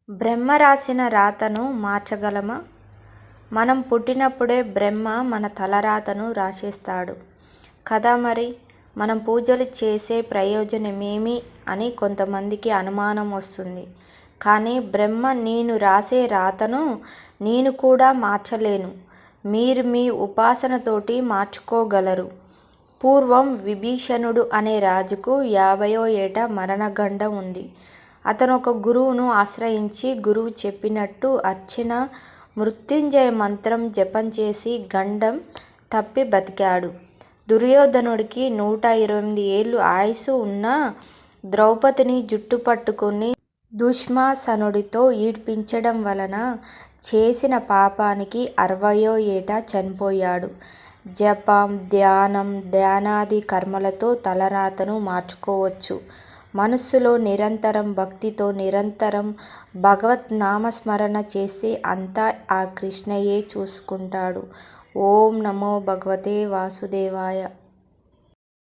బ్రహ్మ రాసిన రాతను మార్చగలమా? మనం పుట్టినప్పుడే బ్రహ్మ మన తలరాతను రాసేస్తాడు కదా మరి. మనం పూజలు చేసే ప్రయోజనమేమి అని కొంతమందికి అనుమానం వస్తుంది. కానీ బ్రహ్మ నేను రాసే రాతను నేను కూడా మార్చలేను. మీరు మీ ఉపాసనతోటి మార్చుకోగలరు. పూర్వం విభీషణుడు అనే రాజుకు 50వ ఏట మరణగండం ఉంది. అతను ఒక గురువును ఆశ్రయించి గురువు చెప్పినట్టు అర్చన మృత్యుంజయ మంత్రం జపం చేసి గండం తప్పి బతికాడు. దుర్యోధనుడికి 128 ఏళ్ళు ఆయుస్సు ఉన్నా ద్రౌపదిని జుట్టు పట్టుకుని దుశ్శాసనుడితో ఈడ్పించడం వలన చేసిన పాపానికి 60వ ఏట చనిపోయాడు. జపం, ధ్యానం, ధ్యానాది కర్మలతో తలరాతను మార్చుకోవచ్చు. మనస్సులో నిరంతరం భక్తితో నిరంతరం భగవత్ నామస్మరణ చేస్తే అంతా ఆ కృష్ణయే చూసుకుంటాడు. ఓం నమో భగవతే వాసుదేవాయ.